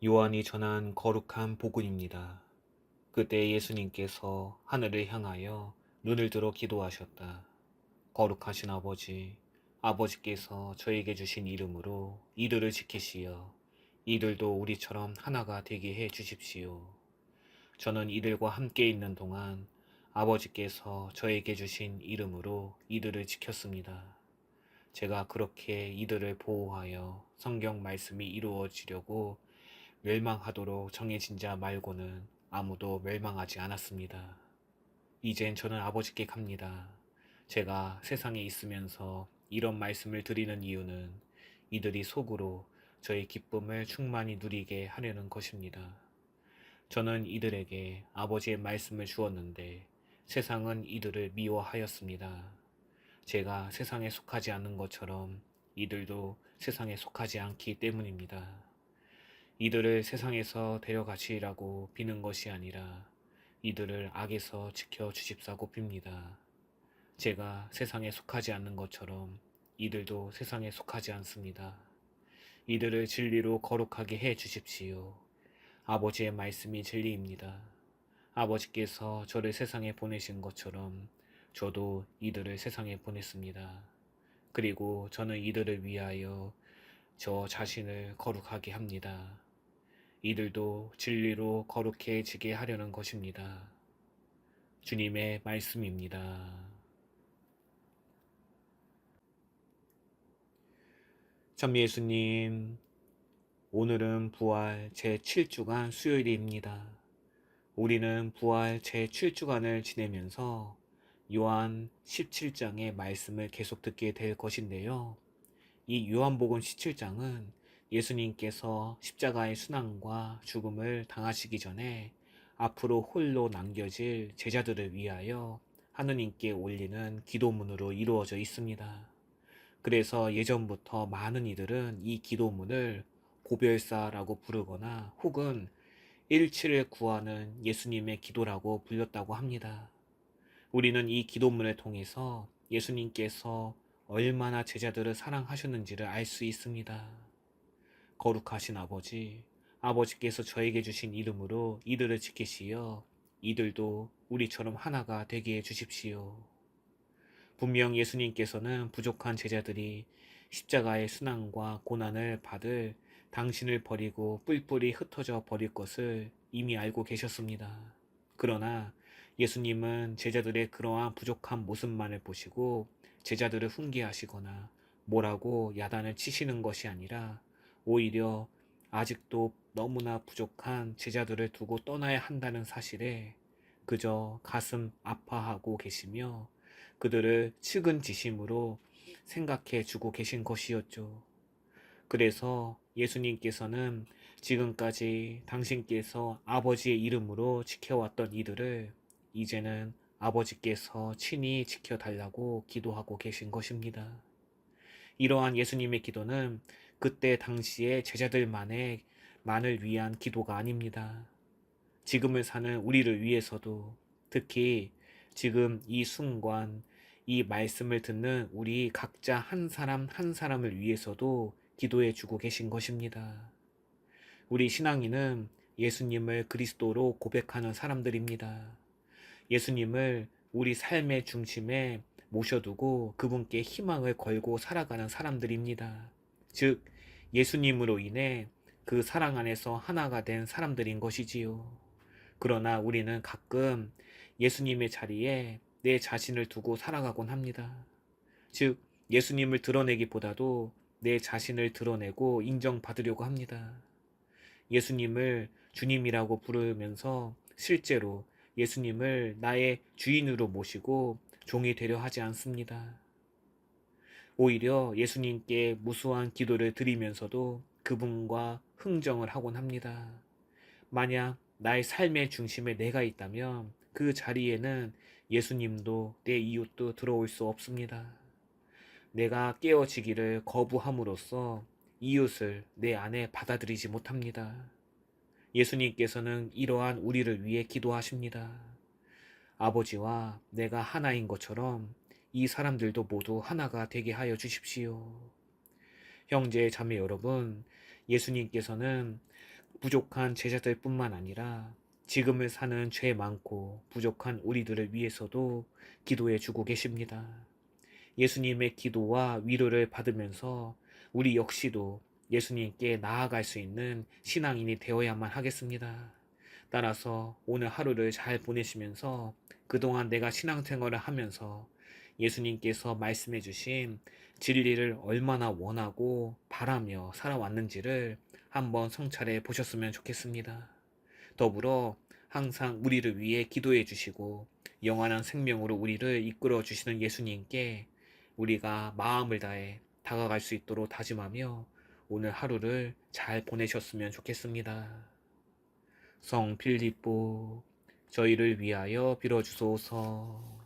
요한이 전한 거룩한 복음입니다. 그때 예수님께서 하늘을 향하여 눈을 들어 기도하셨다. 거룩하신 아버지, 아버지께서 저에게 주신 이름으로 이들을 지키시어 이들도 우리처럼 하나가 되게 해 주십시오. 저는 이들과 함께 있는 동안 아버지께서 저에게 주신 이름으로 이들을 지켰습니다. 제가 그렇게 이들을 보호하여 성경 말씀이 이루어지려고 멸망하도록 정해진 자 말고는 아무도 멸망하지 않았습니다. 이젠 저는 아버지께 갑니다. 제가 세상에 있으면서 이런 말씀을 드리는 이유는 이들이 속으로 저의 기쁨을 충만히 누리게 하려는 것입니다. 저는 이들에게 아버지의 말씀을 주었는데 세상은 이들을 미워하였습니다. 제가 세상에 속하지 않는 것처럼 이들도 세상에 속하지 않기 때문입니다. 이들을 세상에서 데려가시라고 비는 것이 아니라 이들을 악에서 지켜 주십사고 빕니다. 제가 세상에 속하지 않는 것처럼 이들도 세상에 속하지 않습니다. 이들을 진리로 거룩하게 해 주십시오. 아버지의 말씀이 진리입니다. 아버지께서 저를 세상에 보내신 것처럼 저도 이들을 세상에 보냈습니다. 그리고 저는 이들을 위하여 저 자신을 거룩하게 합니다. 이들도 진리로 거룩해지게 하려는 것입니다. 주님의 말씀입니다. 참 예수님, 오늘은 부활 제7주간 수요일입니다. 우리는 부활 제7주간을 지내면서 요한 17장의 말씀을 계속 듣게 될 것인데요. 이 요한복음 17장은 예수님께서 십자가의 순환과 죽음을 당하시기 전에 앞으로 홀로 남겨질 제자들을 위하여 하느님께 올리는 기도문으로 이루어져 있습니다. 그래서 예전부터 많은 이들은 이 기도문을 고별사라고 부르거나 혹은 일치를 구하는 예수님의 기도라고 불렸다고 합니다. 우리는 이 기도문을 통해서 예수님께서 얼마나 제자들을 사랑하셨는지를 알 수 있습니다. 거룩하신 아버지, 아버지께서 저에게 주신 이름으로 이들을 지키시어 이들도 우리처럼 하나가 되게 해 주십시오. 분명 예수님께서는 부족한 제자들이 십자가의 순환과 고난을 받을 당신을 버리고 뿔뿔이 흩어져 버릴 것을 이미 알고 계셨습니다. 그러나 예수님은 제자들의 그러한 부족한 모습만을 보시고 제자들을 훈계하시거나 뭐라고 야단을 치시는 것이 아니라 오히려 아직도 너무나 부족한 제자들을 두고 떠나야 한다는 사실에 그저 가슴 아파하고 계시며 그들을 측은지심으로 생각해 주고 계신 것이었죠. 그래서 예수님께서는 지금까지 당신께서 아버지의 이름으로 지켜왔던 이들을 이제는 아버지께서 친히 지켜달라고 기도하고 계신 것입니다. 이러한 예수님의 기도는 그때 당시의 제자들만을 위한 기도가 아닙니다. 지금을 사는 우리를 위해서도, 특히 지금 이 순간 이 말씀을 듣는 우리 각자 한 사람 한 사람을 위해서도 기도해 주고 계신 것입니다. 우리 신앙인은 예수님을 그리스도로 고백하는 사람들입니다. 예수님을 우리 삶의 중심에 모셔두고 그분께 희망을 걸고 살아가는 사람들입니다. 즉, 예수님으로 인해 그 사랑 안에서 하나가 된 사람들인 것이지요. 그러나 우리는 가끔 예수님의 자리에 내 자신을 두고 살아가곤 합니다. 즉, 예수님을 드러내기보다도 내 자신을 드러내고 인정받으려고 합니다. 예수님을 주님이라고 부르면서 실제로 예수님을 나의 주인으로 모시고 종이 되려 하지 않습니다. 오히려 예수님께 무수한 기도를 드리면서도 그분과 흥정을 하곤 합니다. 만약 나의 삶의 중심에 내가 있다면 그 자리에는 예수님도 내 이웃도 들어올 수 없습니다. 내가 깨어지기를 거부함으로써 이웃을 내 안에 받아들이지 못합니다. 예수님께서는 이러한 우리를 위해 기도하십니다. 아버지와 내가 하나인 것처럼 이 사람들도 모두 하나가 되게 하여 주십시오. 형제 자매 여러분, 예수님께서는 부족한 제자들 뿐만 아니라 지금을 사는 죄 많고 부족한 우리들을 위해서도 기도해 주고 계십니다. 예수님의 기도와 위로를 받으면서 우리 역시도 예수님께 나아갈 수 있는 신앙인이 되어야만 하겠습니다. 따라서 오늘 하루를 잘 보내시면서 그동안 내가 신앙생활을 하면서 예수님께서 말씀해 주신 진리를 얼마나 원하고 바라며 살아왔는지를 한번 성찰해 보셨으면 좋겠습니다. 더불어 항상 우리를 위해 기도해 주시고 영원한 생명으로 우리를 이끌어 주시는 예수님께 우리가 마음을 다해 다가갈 수 있도록 다짐하며 오늘 하루를 잘 보내셨으면 좋겠습니다. 성 필립보 저희를 위하여 빌어주소서.